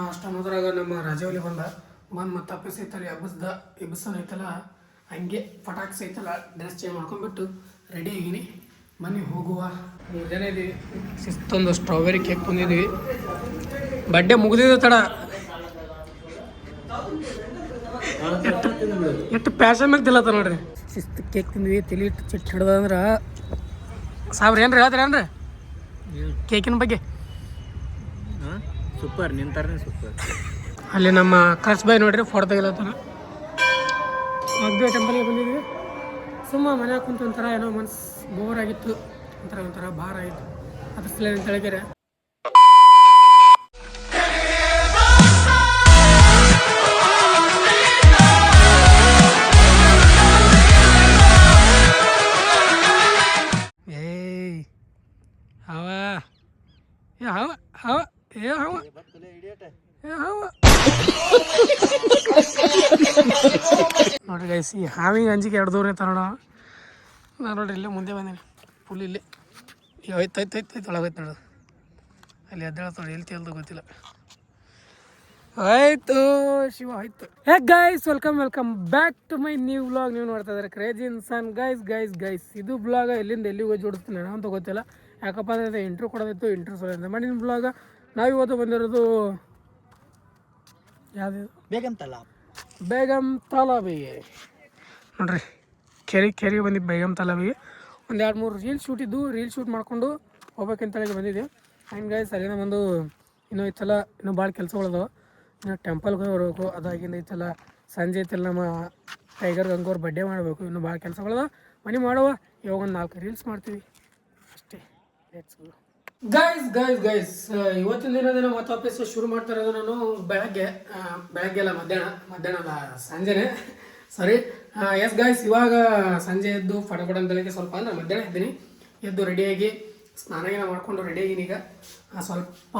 ಅಷ್ಟೊಂದ್ರಾಗ ನಮ್ಮ ರಾಜವಲ್ಲಿ ಬಂದು ಮತ್ತೆ ಅಪ್ಪ ಸೈತಲ್ಲ ಎಬ್ಬಸೈತಲ್ಲ ಹಂಗೆ ಪಟಾಕಿ ಸೈತಲ್ಲ ಡ್ರೆಸ್ ಚೇಂಜ್ ಮಾಡ್ಕೊಂಡ್ಬಿಟ್ಟು ರೆಡಿ ಆಗಿನಿ. ಮನೆ ಹೋಗುವ 3 ಜನ ಇದ್ದೀವಿ. ಶಿಸ್ತೊಂದು ಸ್ಟ್ರಾಬೆರಿ ಕೇಕ್ ತಂದಿದ್ದೀವಿ. ಬಡ್ಡೆ ಮುಗಿದಿದೆ ತಡ ಎಷ್ಟು ಪ್ಯಾಷನ್ ಮ್ಯಾಗ ತಿಲ್ಲತ್ತ ನೋಡ್ರಿ. ಶಿಸ್ತು ಕೇಕ್ ತಿಂದ್ವಿ. ತಲೆ ಇಟ್ಟು ಚಿಟ್ಟು ಹಿಡ್ದಂದ್ರೆ ಸಾಬ್ರಿ ಏನ್ರಿ ಹೇಳ್ತೀರೇನ್ರಿ ಕೇಕಿನ ಬಗ್ಗೆ? ಸೂಪರ್, ನಿಂತಾರೇ ಸೂಪರ್. ಅಲ್ಲಿ ನಮ್ಮ ಖರ್ಚು ಬಾಯ್ ನೋಡ್ರಿ ಫೋಟೋ ತೆಗಿಲತ್ತಾನ. ಮಗ್ಬೆ ಟೆಂಪಲ್ಗೆ ಬಂದಿದ್ವಿ. ಸುಮ್ಮ ಮನ್ಯಾಗ ಕುಂತು ಒಂಥರ ಏನೋ ಮನ್ಸು ಬೋರ್ ಆಗಿತ್ತು, ಒಂಥರ ಭಾರ ಆಯಿತು. ಅದ್ರ ಸಲ ಅಂತ ಹೇಳಿದ್ರೆ ನೋಡ್ರಿ ಗೈಸ್, ಈ ಹಾವಿಗೆ ಅಂಜಿಕೆ 2 ದೂರ ಐತೆ ನೋಡ. ನಾನು ನೋಡ್ರಿ ಇಲ್ಲೇ ಮುಂದೆ ಬಂದೀನಿ. ಫುಲ್ ಇಲ್ಲಿ ಈಗ ಐತೆ ಒಳಗೈತೆ ನೋಡೋದು. ಅಲ್ಲಿ ಎದ್ದೇಳ್ತ ನೋಡಿ, ಎಲ್ಲಿ ತೇಲ್ದು ಗೊತ್ತಿಲ್ಲ. ಆಯ್ತು ಶಿವ ಆಯ್ತು. Hey guys, welcome back to my new vlog. ನೀವು ನೋಡ್ತಾ ಇದ್ದಾರೆ ಕ್ರೇಜಿ ಇನ್ಸಾನ್. ಗೈಸ್ ಇದು ಬ್ಲಾಗ ಎಲ್ಲಿಂದ ಎಲ್ಲಿಗೆ ಹೋಗಿ ಜೋಡಿಸ್ತೀನಿ ನನಗೆ ಅಂತ ಗೊತ್ತಿಲ್ಲ. ಯಾಕಪ್ಪ ಅಂದರೆ ಇಂಟ್ರೂ ಕೊಡೋದಿತ್ತು, ಇಂಟ್ರೂ ಸಲ ಮಾಡಿನ ಬ್ಲಾಗ. ನಾವಿವತ್ತು ಬಂದಿರೋದು ಯಾವುದು? ಬೇಗಂ ತಾಲಾಬಿಗೆ ನೋಡ್ರಿ. ಕೆರೆಗೆ ಬಂದಿದ್ದು ಬೇಗಂ ತಾಲಾಬಿಗೆ. ಒಂದು 2-3 ರೀಲ್ಸ್ ಶೂಟ್ ಇದ್ದು. ರೀಲ್ ಶೂಟ್ ಮಾಡಿಕೊಂಡು ಹೋಗ್ಬೇಕಂತೇಳಿ ಬಂದಿದ್ದೆ. ಆ್ಯಂಡ್ ಗೈಸ್ ಅಲ್ಲಿನ ಬಂದು ಇನ್ನೂ ಇತ್ತಲ್ಲ, ಇನ್ನೂ ಭಾಳ ಕೆಲಸಗಳದಾವ. ಇನ್ನು ಟೆಂಪಲ್ಗೆ ಹೋಗ್ಬೇಕು. ಅದಾಗಿಂದ ಐತಲ್ಲ ಸಂಜೆ ಐತಲ್ಲ ನಮ್ಮ ಟೈಗರ್ ಗಂಗೋರ್ ಬಡ್ಡೆ ಮಾಡಬೇಕು. ಇನ್ನೂ ಭಾಳ ಕೆಲಸಗಳದ. ಮನೆ ಮಾಡುವ. ಇವಾಗ ಒಂದು 4 ರೀಲ್ಸ್ ಮಾಡ್ತೀವಿ ಅಷ್ಟೇ. Let's go. ಗೈಸ್ ಇವತ್ತಿನ ದಿನ ಮತ್ತೆ ವಾಪಸ್ ಶುರು ಮಾಡ್ತಾ ಇರೋದು ನಾನು ಬೆಳಗ್ಗೆ ಅಲ್ಲ ಮಧ್ಯಾಹ್ನ ಅಲ್ಲ ಸಂಜೆನೆ, ಸಾರಿ. ಎಸ್ ಗೈಸ್, ಇವಾಗ ಸಂಜೆ ಎದ್ದು ಫಟಫಟ ಅಂತೇಳಿ ಸ್ವಲ್ಪ ಅಂದ್ರೆ ಮಧ್ಯಾಹ್ನ ಇದ್ದೀನಿ. ಎದ್ದು ರೆಡಿಯಾಗಿ ಸ್ನಾನ ಮಾಡ್ಕೊಂಡು ರೆಡಿಯಾಗಿನಿ. ಈಗ ಸ್ವಲ್ಪ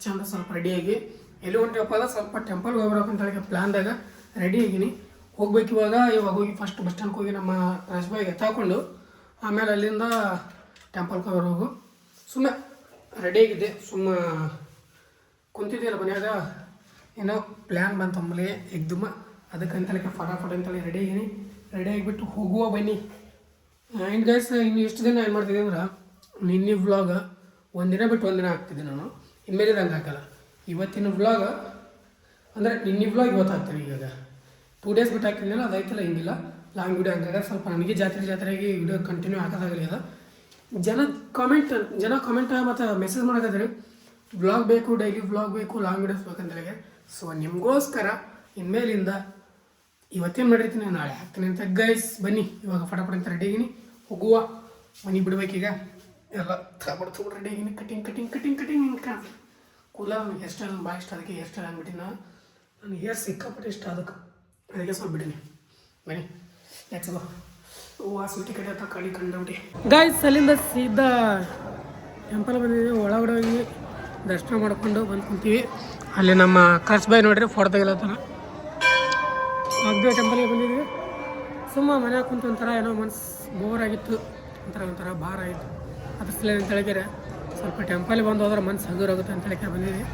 ಚಂದ ಸ್ವಲ್ಪ ರೆಡಿಯಾಗಿ ಎಲ್ಲಿ ಹೊಂಟಿವಪ್ಪ ಅಲ್ಲ, ಸ್ವಲ್ಪ ಟೆಂಪಲ್ಗೆ ಹೋಗ್ಬೇಕು ಅಂತೇಳಿ ಪ್ಲ್ಯಾನ್ದಾಗ ರೆಡಿಯಾಗಿನಿ. ಹೋಗ್ಬೇಕು ಇವಾಗ ಹೋಗಿ ಫಸ್ಟ್ ಬಸ್ ಸ್ಟ್ಯಾಂಡ್ಗೆ ಹೋಗಿ ನಮ್ಮ ರಾಜ್ಬಾಯಿಗೆ ಎತ್ತಾಕೊಂಡು ಆಮೇಲೆ ಅಲ್ಲಿಂದ ಟೆಂಪಲ್ಗೆ ಹೋಗೋದು. ಸುಮ್ಮನೆ ರೆಡಿಯಾಗಿದ್ದೆ, ಕುಂತಿದ್ದಿಲ್ಲ ಮನ್ಯಾಗ. ಏನೋ ಪ್ಲ್ಯಾನ್ ಬಂತು ಆಮೇಲೆ ಎಗ್ದುಮ್ಮ, ಅದಕ್ಕಂತಲೇ ಫಟಾಫಟ್ ಅಂತೇಳಿ ರೆಡಿಯಾಗಿನಿ. ರೆಡಿಯಾಗಿಬಿಟ್ಟು ಹೋಗುವ ಬನ್ನಿ. ಆ್ಯಂಡ್ ಗೈಸ್, ಇನ್ನು ಇಷ್ಟು ದಿನ ಏನು ಮಾಡ್ತಿದ್ದೆ ಅಂದ್ರೆ ನಿನ್ನೆ ವ್ಲಾಗ್ ಒಂದಿನ ಬಿಟ್ಟು ಒಂದಿನ ಹಾಕ್ತಿದ್ದೆ ನಾನು. ಇನ್ಮೇಲೆ ಹಂಗೆ ಹಾಕಲ್ಲ. ಇವತ್ತಿನ ವ್ಲಾಗ್ ಅಂದರೆ ನಿನ್ನೆ ವ್ಲಾಗ್ ಇವತ್ತು ಹಾಕ್ತೀನಿ. ಈಗ 2 ಡೇಸ್ ಬಿಟ್ಟು ಹಾಕ್ತಿದ್ದಿಲ್ಲ, ಅದಾಯ್ತಲ್ಲ ಹಿಂಗಿಲ್ಲ ಲಾಂಗ್ ವೀಡಿಯೋ ಹಂಗಾಗ ಸ್ವಲ್ಪ ನನಗೆ ಜಾತ್ರೆಗೆ ವೀಡಿಯೋ ಕಂಟಿನ್ಯೂ ಹಾಕೋದಾಗಲಿಲ್ಲ. ಜನ ಕಾಮೆಂಟ್ ಮತ್ತು ಮೆಸೇಜ್ ಮಾಡೋದಾದ್ರೆ ವ್ಲಾಗ್ ಬೇಕು, ಡೈಲಿ ವ್ಲಾಗ್ ಬೇಕು, ಲಾಂಗ್ ವೀಡಿಯೋಸ್ ಬೇಕಂತೇಳಿ. ಸೊ ನಿಮಗೋಸ್ಕರ ಇನ್ಮೇಲಿಂದ ಇವತ್ತೇನು ಮಾಡಿರ್ತೀನಿ, ನಾಳೆ ಹಾಕ್ತೀನಿ ಅಂತ. ಗೈಸ್ ಬನ್ನಿ, ಇವಾಗ ಫಟಾಫಟ್ ಅಂತ ರೆಡಿ ಆಗಿನಿ. ಹೋಗುವ ಮನೆ ಬಿಡ್ಬೇಕೀಗ. ಎಲ್ಲ ತಗೊಡ್ತು ರೆಡಿ ಆಗಿನಿ. ಕಟಿಂಗ್ ಹಿಂಗೆ ಕೂಲ. ನನಗೆ ಹೇರ್ ಸ್ಟೈಲ್ ಭಾಳ ಇಷ್ಟ, ಅದಕ್ಕೆ ಹೇರ್ ಸ್ಟೈಲ್ ಅಂದ್ಬಿಟ್ಟು ನನಗೆ ಹೇರ್ ಸಿಕ್ಕಾಪಟ್ಟೆ ಇಷ್ಟ, ಅದಕ್ಕೆ ಸ್ವಲ್ಪ ಬಿಟ್ಟಿನಿ. ಬನ್ನಿ ಲೆಟ್ಸ್ ಗೋ. ಸ್ವೀಟಿ ಕಡೆ ಅಂತ ಕಳಿ ಕಂಡುಬಿಟ್ಟು ಗೈಸ್, ಅಲ್ಲಿಂದ ಸೀದಾ ಟೆಂಪಲ್ ಬಂದಿದ್ದೀವಿ. ಒಳಗಡೆ ಹೋಗಿ ದರ್ಶನ ಮಾಡ್ಕೊಂಡು ಬಂದು ಕುಂತೀವಿ. ಅಲ್ಲಿ ನಮ್ಮ ಖರ್ಚು ಬಾಯ್ ನೋಡ್ರಿ ಫೋಟೋ ತೆಗಿಲತ್ತಾನ. ಮಗ್ಬೆ ಟೆಂಪಲ್ಗೆ ಬಂದಿದ್ವಿ. ಸುಮ್ಮ ಮನ್ಯಾಗ ಕುಂತು ಒಂಥರ ಏನೋ ಮನ್ಸು ಬೋರ್ ಆಗಿತ್ತು, ಒಂಥರ ಭಾರ ಆಯಿತು. ಅದ್ರ ಸಲ ಅಂತ ಹೇಳಿದ್ರೆ ಸ್ವಲ್ಪ ಟೆಂಪಲ್ಗೆ ಬಂದು ಹೋದ್ರೆ ಮನ್ಸು ಹಗುರಾಗುತ್ತೆ ಅಂತ ಹೇಳಿ ಬಂದಿದ್ವಿ.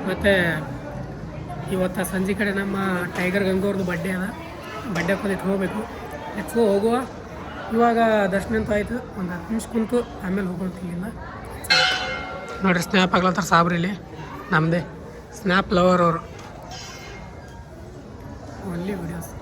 ಮತ್ತು ಇವತ್ತು ಸಂಜೆ ಕಡೆ ನಮ್ಮ ಟೈಗರ್ ಗಂಗೋರ್ದು ಬಡ್ಡೆ ಅದ. ಬಡ್ಡೆ ಬಂದಿಟ್ಟು ಹೋಗಬೇಕು. ಲೆಟ್ಸ್ ಗೋ, ಹೋಗುವ. ಇವಾಗ ದರ್ಶನ ಅಂತೂ ಆಯಿತು. ಒಂದು 10 ನಿಮಿಷ ಕುಂತು ಆಮೇಲೆ ಹೋಗೋದು ಇಲ್ಲಿಂದ. ನೋಡಿರಿ ಸ್ನ್ಯಾಪ್ ಆಗ್ಲತ್ತಾರೆ ಸಾಬ್ರಿಲಿ. ನಮ್ಮದೇ ಸ್ನ್ಯಾಪ್ ಲವರ್ ಅವರು. ಒಳ್ಳೆ ವಿಡಿಯೋಸ್.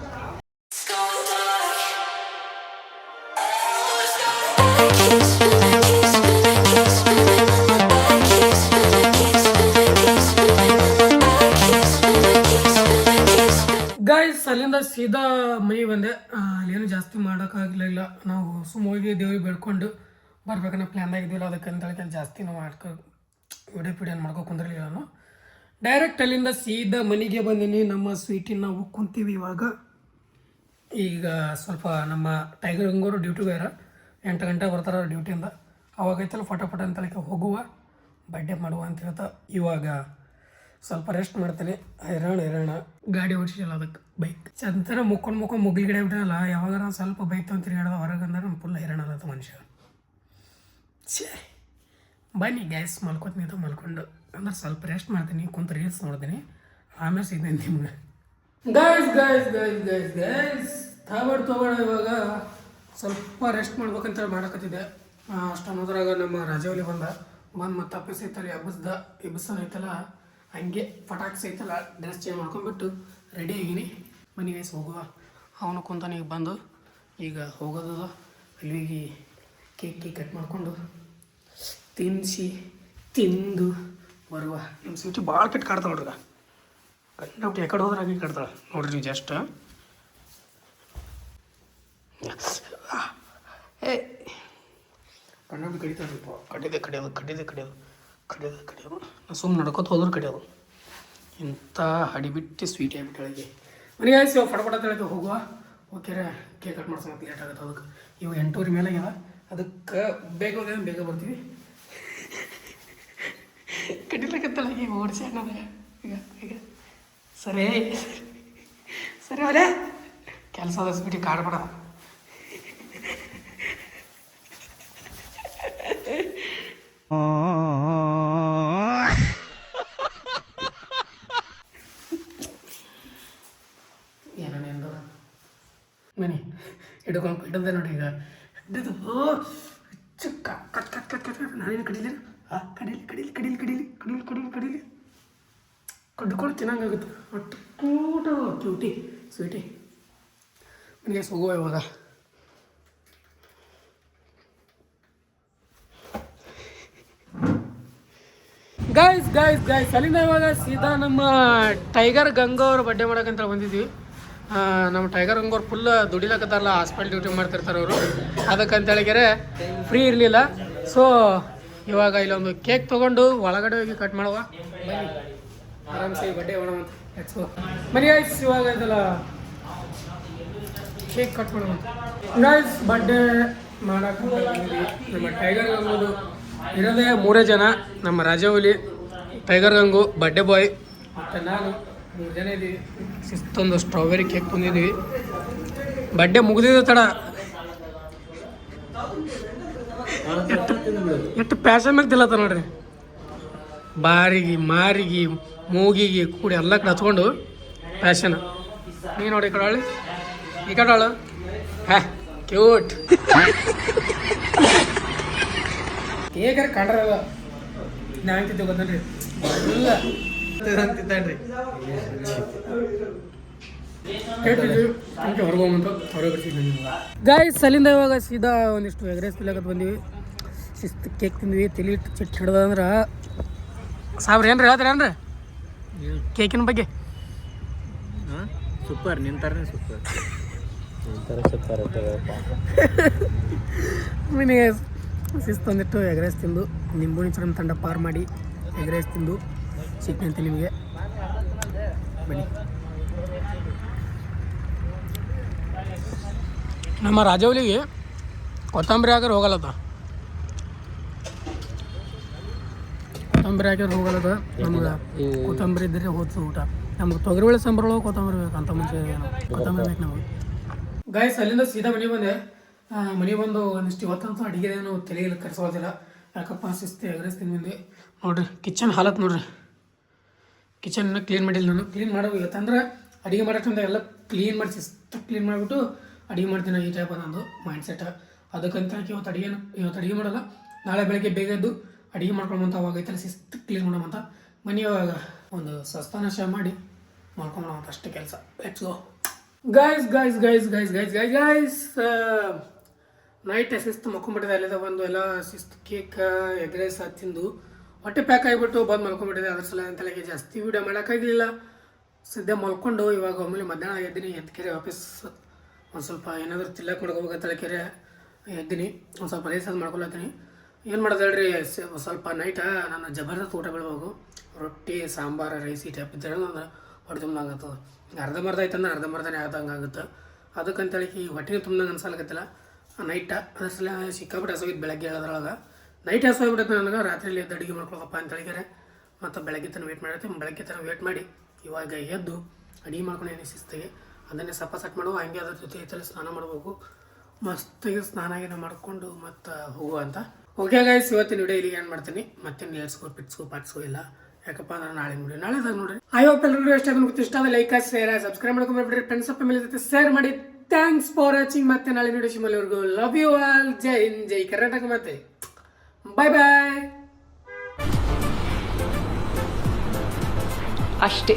ಗೈಸ್ ಅಲ್ಲಿಂದ ಸೀದಾ ಮನೆಗೆ ಬಂದೆ. ಅಲ್ಲೇನು ಜಾಸ್ತಿ ಮಾಡೋಕ್ಕಾಗಲಿಲ್ಲ. ನಾವು ಸುಮ್ಮ ಹೋಗಿ ದೇವ್ರಿಗೆ ಬೆಳ್ಕೊಂಡು ಬರ್ಬೇಕನ್ನೋ ಪ್ಲ್ಯಾನ್ದಾಗಿದ್ದಿಲ್ಲ. ಅದಕ್ಕಂತೇಳಿ ಜಾಸ್ತಿ ನಾವು ವಿಡಿಯೋ ಮಾಡ್ಕೊಂಡ್ರಿಲ್ಲ. ನಾನು ಡೈರೆಕ್ಟ್ ಅಲ್ಲಿಂದ ಸೀದಾ ಮನೆಗೆ ಬಂದೀನಿ. ನಮ್ಮ ಸ್ವೀಟಿನ ನಾವು ಕುಂತೀವಿ ಇವಾಗ. ಈಗ ಸ್ವಲ್ಪ ನಮ್ಮ ಟೈಗರ್ ಗಂಗೋರು ಡ್ಯೂಟಿಗೆ ಹೋಗ್ಯಾರ. 8 ಗಂಟೆಗೆ ಬರ್ತಾರೆ ಡ್ಯೂಟಿಯಿಂದ. ಅವಾಗೈತಲ್ಲ ಫಟಾಫಟ ಅಂತೇಳಿ ಹೋಗುವ, ಬಡ್ಡೆ ಮಾಡುವ ಅಂತ ಹೇಳ್ತಾ ಇವಾಗ ಸ್ವಲ್ಪ ರೆಸ್ಟ್ ಮಾಡ್ತೇನೆ. ಹೈರಾಣ ಗಾಡಿ ಓಡಿಸಿಲ್ಲ, ಅದಕ್ಕೆ ಬೈಕ್ ಚಂತರ ಮುಕ್ಕೊಂಡು ಮುಗಿಲ್ಗಡೆ ಬಿಟ್ಟನಲ್ಲ. ಯಾವಾಗ ಸ್ವಲ್ಪ ಬೈಕ್ ತೊಗೊಂಡು ತಿರುಗಾಡ್ದ ಹೊರಗೆ ಅಂದ್ರೆ ಫುಲ್ ಹೈರಾಣ ಆದತ್ತು ಮನುಷ್ಯ. ಛೇ ಬನ್ನಿ ಗ್ಯಾಸ್ ಮಲ್ಕೋತೀನಿ ಮಲ್ಕೊಂಡು ಅಂದ್ರೆ ಸ್ವಲ್ಪ ರೆಸ್ಟ್ ಮಾಡ್ತೀನಿ ಕುಂತು ರೀಲ್ಸ್ ನೋಡ್ತೀನಿ ಆಮೇಲೆ ಸಿಗ್ತೀನಿ ನಿಮ್ಗೆ. Guys guys guys guys guys ತಗೊಳ್ಳ ಇವಾಗ ಸ್ವಲ್ಪ ರೆಸ್ಟ್ ಮಾಡ್ಬೇಕಂತ ಮಾಡಕತ್ತಿದ್ದೆ. ಅಷ್ಟು ಅನ್ನೋದ್ರಾಗ ನಮ್ಮ ರಾಜವಲಿ ಬಂದು ಮತ್ತೆ ಅಪ್ಪಿಸ್ ಐತಲ್ಲ ಎಬ್ಬಸನ್ ಐತಲ್ಲ ಹಂಗೆ ಪಟಾಕ್ಸ್ ಐತಲ್ಲ ಡ್ರೆಸ್ ಚೇಂಜ್ ಮಾಡ್ಕೊಂಡ್ಬಿಟ್ಟು ರೆಡಿ ಆಗೀನಿ. ಮನೆ ಗೈಸ್ ಹೋಗುವ ಅವನು ಕುಂತಾನೆ ಈಗ ಬಂದು ಈಗ ಹೋಗೋದು ಅಲ್ಲಿಗೆ ಕೇಕ್ ಕಟ್ ಮಾಡಿಕೊಂಡು ತಿನ್ನಿಸಿ ತಿಂದು ಬರುವ. ನಮ್ಮ ಸ್ವೀಟಿ ಭಾಳ ಕೆಟ್ಟ ಕಾಡ್ತಾಳೆ ನೋಡ್ರಿ. ಕಂಡಬಿಟ್ಟು ಯಾಕಡೆ ಹೋದ್ರೆ ಹಾಗೆ ಕಾಡ್ತಾಳೆ ನೋಡ್ರಿ ನೀವು ಜಸ್ಟ್. ಏ ಕಂಡಬಿಟ್ಟು ಕಡಿತಾಳೆ ಕಡಿಯೋದು ನಾನು ಸುಮ್ಮನೆ ನಡ್ಕೊತ ಹೋದ್ರೆ ಕಡಿಯೋದು. ಇಂಥ ಹಡಿಬಿಟ್ಟು ಸ್ವೀಟ್ ಆಗಿಬಿಟ್ಟು ಮನೆಗೆ ಇವಾಗ ಫಟಫಟ ತೆಳಗೆ ಹೋಗುವ. ಓಕೆ ಕೇಕ್ ಕಟ್ ಮಾಡ್ಸೋ ಮತ್ತೆ ಲೇಟ್ ಆಗುತ್ತೆ. ಅದಕ್ಕೆ ಇವಾಗ 8:30 ಮೇಲೆ ಆಗ್ಯಾವ. ಅದಕ್ಕೆ ಬೇಗ ಬೇಗ ಬರ್ತೀವಿ. ಕಡಿಲಕತ್ತಲ್ಲ ಈಗ ಓಡಿಸಿ ನನಗೆ ಈಗ ಸರಿ ಅವರೇ ಕೆಲಸದ ಸ್ವೀಟಿ ಕಾಡ್ಬೇಡ. ಏನೇನು ಮನಿ ಹಿಡ್ದೆ ನೋಡಿ ಈಗ ಹಿಡಿದು ಚಿಕ್ಕ cut cut cut cut cut ನಾನೇನು ಕಡಿಲಿ ಕಡೀಲಿ ಕಡ್ಕೊಂಡು ತಿನ್ನಂಗಾಗುತ್ತೆ. ಒಟ್ಟು ಕ್ಯೂಟಿ ಸ್ವೀಟಿ ನನಗೆ ಹೋಗುವ ಇವಾಗ. ಗಾಯ್ಸ್ ಅಲ್ಲಿಂದ ಇವಾಗ ಸೀದಾ ನಮ್ಮ ಟೈಗರ್ ಗಂಗಾ ಅವ್ರ ಬಡ್ಡೆ ಮಾಡೋಕ್ಕಂತ ಬಂದಿದ್ವಿ. ನಮ್ಮ ಟೈಗರ್ ಗಂಗಾ ಅವ್ರು ಫುಲ್ ದುಡಿಲಕತ್ತಾರಲ್ಲ, ಹಾಸ್ಪಿಟಲ್ ಡ್ಯೂಟಿ ಮಾಡ್ತಿರ್ತಾರೆ ಅವರು. ಅದಕ್ಕಂತೇಳಿಗೆರೆ ಫ್ರೀ ಇರಲಿಲ್ಲ. ಸೊ ಇವಾಗ ಇಲ್ಲೊಂದು ಕೇಕ್ ತೊಗೊಂಡು ಒಳಗಡೆ ಹೋಗಿ ಕಟ್ ಮಾಡುವ. ಆರಾಮ್ಸೆ ಬಡ್ಡೆ ಮಾಡೋಣ ಅಂತ ಲೆಟ್ಸ್ ಗೋ. ಬನ್ನಿ ಗೈಸ್ ಇವಾಗ ಇದೆಲ್ಲ ಕೇಕ್ ಕಟ್ ಮಾಡೋಣ. ಗೈಸ್ ಬಡ್ಡೆ ಮಾಡೋಕ್ಕೆ ನಮ್ಮ ಟೈಗರ್ ಗಂಗೋದು ಇರೋದೇ 3 ಜನ. ನಮ್ಮ ರಾಜವಲಿ, ಟೈಗರ್ ಗಂಗು, ಬಡ್ಡೆ ಬಾಯ್ ಮತ್ತು ನಾನು 3 ಜನ ಇದ್ದೀವಿ. ಶಿಸ್ತೊಂದು ಸ್ಟ್ರಾಬೆರಿ ಕೇಕ್ ತಂದಿದ್ದೀವಿ. ಬಡ್ಡೆ ಮುಗಿದಿದ್ದು ತಡ ಎಷ್ಟು ಪ್ಯಾಷನ್ ಮ್ಯಾಗ ತಿಲ್ಲತ್ತ ನೋಡ್ರಿ. ಬಾರಿಗೆ ಮಾರಿಗೆ ಮೂಗಿಗೆ ಕೂಡಿ ಎಲ್ಲ ಕಡೆ ಹಚ್ಕೊಂಡು ಪ್ಯಾಷನ್. ನೀ ನೋಡಿ ಈ ಕಡೆ ಅವಳು ಕ್ಯೂಟ್ ಕೇಕರ್ ಕಂಡ್ರಲ್ಲ ನಾ ಅಂತಿದ್ದೆ ಗೊತ್ತನ್ರಿ ಇಲ್ಲ ಅಂತಿದ್ದಾನ್ರಿ. ಹೊರಗೋಗಂತ ಹೊರಗೆ ಬರ್ತಿದ್ದೆ. ಗಾಯ್ಸ್ ಅಲ್ಲಿಂದ ಇವಾಗ ಸೀದಾ ಒಂದಿಷ್ಟು ಎಗ್ ರೈಸ್ ತಿನ್ನಕತ್ ಬಂದೀವಿ. ಶಿಸ್ತು ಕೇಕ್ ತಿಂದ್ವಿ. ತಲೆ ಇಟ್ಟು ಚಿಟ್ಟು ಹಿಡ್ದಂದ್ರೆ ಸಾಬ್ರಿ ಏನ್ರಿ ಹೇಳ್ತೀರೇನ್ರಿ ಕೇಕಿನ ಬಗ್ಗೆ? ಸೂಪರ್, ನಿಮ್ಮ ಥರನೇ ಸೂಪರ್. ಮನೆಗೆ ಶಿಸ್ತು ಒಂದಿಟ್ಟು ಎಗ್ ರೈಸ್ ತಿಂದು ನಿಂಬು ಚರಂ ತಂಡ ಪಾರು ಮಾಡಿ ಎಗ್ ರೈಸ್ ತಿಂದು ಸಿಕ್ಕಂತೆ ನಿಮಗೆ. ಬನ್ನಿ ನಮ್ಮ ರಾಜವಲಿಗೆ ಕೊತ್ತಂಬರಿ ಹಾಕಿದ್ರೆ ಹೋಗಲ್ಲತ್ತ. ಕೊತ್ತಂಬರಿ ಹಾಕಿದ್ರೆ ಹೋಗಲ್ಲದ. ನಮ್ಗೆ ಕೊತ್ತಂಬರಿ ಇದ್ದರೆ ಹೋಯ್ತು ಊಟ. ನಮ್ಗೆ ತೊಗರಿಬೇಳೆ ಸಾಂಬಾರು ಕೊತ್ತಂಬರಿ ಬೇಕಂತ ಮುಂಚೆ ಕೊತ್ತಂಬರಿ ಬೇಕು ನಮಗೆ. ಗಾಯ್ಸ್ ಅಲ್ಲಿಂದ ಸೀದಾ ಮನೆಗೆ ಬಂದೆ. ಮನೆಗೆ ಬಂದು ಒಂದಿಷ್ಟು ಇವತ್ತಂತೂ ಅಡುಗೆದೇನು ತಲೆಯಲ್ಲಿ ಕರೆಸೋದಿಲ್ಲ. ಯಾಕಪ್ಪ ಶಿಸ್ತು ಎಗ್ ರೈಸ್ ತಿಂದು ನೋಡಿರಿ. ಕಿಚನ್ ಹಾಲತ್ ನೋಡ್ರಿ. ಕಿಚನ್ನ ಕ್ಲೀನ್ ಮಾಡಿಲ್ಲ ನಾನು. ಕ್ಲೀನ್ ಮಾಡೋದು ಇವತ್ತಂದ್ರೆ ಅಡುಗೆ ಮಾಡೋಕ್ಕಿಂತ ಎಲ್ಲ ಕ್ಲೀನ್ ಮಾಡಿ ಶಿಸ್ತು ಕ್ಲೀನ್ ಮಾಡಿಬಿಟ್ಟು ಅಡುಗೆ ಮಾಡ್ತೀನಿ. ಈ ಟೈಪ್ ನಂದು ಮೈಂಡ್ ಸೆಟ್. ಅದಕ್ಕಂತ ಇವತ್ತು ಅಡುಗೆ ಮಾಡಲ್ಲ. ನಾಳೆ ಬೆಳಗ್ಗೆ ಬೇಗ ಎದ್ದು ಅಡುಗೆ ಮಾಡ್ಕೊಂಬಂತ ಅವಾಗ ಐತಲ್ಲ ಶಿಸ್ತು ಕ್ಲೀನ್ ಮಾಡೋಮಂತ ಮನೆಯವಾಗ ಒಂದು ಸಸ್ತಾನಾಶ ಮಾಡಿ ಮಾಡ್ಕೊಂಬೋಣಂತ ಅಷ್ಟೇ ಕೆಲಸ. Let's go. ಗೈಸ್ ನೈಟ್ ಶಿಸ್ತು ಮಲ್ಕೊಂಡ್ಬಿಟ್ಟಿದೆ. ಅಲ್ಲಿಂದ ಬಂದು ಎಲ್ಲ ಶಿಸ್ತು ಕೇಕ್ ಎಗ್ ರೈಸ್ ತಿಂದು ಹೊಟ್ಟೆ ಪ್ಯಾಕ್ ಆಗಿಬಿಟ್ಟು ಬಂದು ಮಲ್ಕೊಂಡ್ಬಿಟ್ಟಿದೆ. ಅದ್ರ ಸಲ ಅಂತಲೇ ಜಾಸ್ತಿ ವೀಡಿಯೋ ಮಾಡೋಕ್ಕಾಗಲಿಲ್ಲ. ಸದ್ಯ ಮಲ್ಕೊಂಡು ಇವಾಗ ಒಮ್ಮೆಲೆ ಮಧ್ಯಾಹ್ನ ಎದ್ದೀನಿ. ಎದ್ಕೆರೆ ವಾಪಸ್ ಒಂದು ಸ್ವಲ್ಪ ಏನಾದರೂ ತಿಲ್ಲಕ್ಕೆ ಮಾಡ್ಕೋಬೇಕಂತೇಳಿ ಕೆರೆ ಎದ್ದೀನಿ. ಒಂದು ಸ್ವಲ್ಪ ರೈಸ್ ಅದು ಮಾಡ್ಕೊಳತ್ತೀನಿ. ಏನು ಮಾಡೋದು ಹೇಳ್ರಿ, ಸ್ವಲ್ಪ ನೈಟ ನಾನು ಜಬರ್ದಸ್ತ್ ಊಟ ಬೀಳ್ಬೇಕು. ರೊಟ್ಟಿ ಸಾಂಬಾರು ರೈಸ್ ಈ ಟೈಪ್ ಇದ್ದರೆ ನಾನು ಹೊಟ್ಟೆ ತುಂಬ್ದಂಗಾಗ್ತದೆ. ಅರ್ಧಂಬರ್ಧ ಆಯ್ತಂದ್ರೆ ಅರ್ಧಂಬರ್ಧನೇ ಆದಂಗಾಗುತ್ತೆ. ಅದಕ್ಕಂತೇಳಿ ಈ ಹೊಟ್ಟೆಗೆ ತುಂಬ್ದಂಗೆ ಅನ್ಸಲಕತ್ತಿಲ್ಲ ನೈಟ. ಅದ್ರ ಸಲ ಸಿಕ್ಕಾಬಿಟ್ಟು ಹಸೋಗಿದ್ದು ಬೆಳಗ್ಗೆ ಹೇಳೋದ್ರೊಳಗೆ. ನೈಟ್ ಹಸೋಗ್ಬಿಡುತ್ತೆ ನನಗೆ. ರಾತ್ರಿಯಲ್ಲಿ ಎದ್ದು ಅಡುಗೆ ಮಾಡ್ಕೊಳಪ್ಪ ಅಂತೇಳಿದರೆ ಮತ್ತು ಬೆಳಗ್ಗೆ ತನಕ ವೇಟ್ ಮಾಡಿರ್ತೀನಿ. ಬೆಳಗ್ಗೆ ತನಕ ವೇಟ್ ಮಾಡಿ ಇವಾಗ ಎದ್ದು ಅಡುಗೆ ಮಾಡ್ಕೊಂಡು ಶಿಸ್ತಿಗೆ ಅದನ್ನೇ ಸಪ್ಪ ಸಟ್ ಮಾಡುವ. ಹಂಗೆ ಅದ್ರ ಜೊತೆ ಸ್ನಾನ ಮಾಡಬೇಕು. ಮಸ್ತಾಗಿ ಸ್ನಾನ ಮಾಡಿಕೊಂಡು ಮತ್ತು ಹೋಗುವ ಅಂತ ಓಕೆ ಗೈಸ್, ಇವತ್ತಿನ ವಿಡಿಯೋ ಇಲ್ಲಿಗೆ ಏನು ಮಾಡ್ತೀನಿ. ಮತ್ತೆ ಲೇಟ್ಸ್ಗೋ ಪಿಟ್ಸ್ಗೋ ಪಾಟ್ಸ್ಗೋ ಇಲ್ಲ. ಯಾಕಪ್ಪ ಅಂದ್ರೆ ನಾಳೆ ವಿಡಿಯೋ ನಾಳೆದಾಗ ನೋಡ್ರಿ. ಐ ಹೋಪ್ ಎಲ್ಲರಿಗೂ ಇಷ್ಟ ಆಗುತ್ತೆ. ಇಷ್ಟ ಆದರೆ ಲೈಕ್ ಶೇರ್ ಸಬ್ಸ್ಕ್ರೈಬ್ ಮಾಡ್ಕೊಂಡ್ಬಿಡ್ರಿ. ಫ್ರೆಂಡ್ಸ್ ಫ್ಯಾಮಿಲಿ ಜೊತೆ ಶೇರ್ ಮಾಡಿ. Thanks for watching. ಮತ್ತೆ ನಾಳೆ ವಿಡಿಯೋ ಶಿಮಲ್ವರೆಗೂ ಲವ್ ಯು ಆಲ್. ಜೈ ಹಿಂದ್, ಜೈ ಕರ್ನಾಟಕ. ಮತ್ತೆ ಬಾಯ್ ಬಾಯ್. ಅಷ್ಟೇ.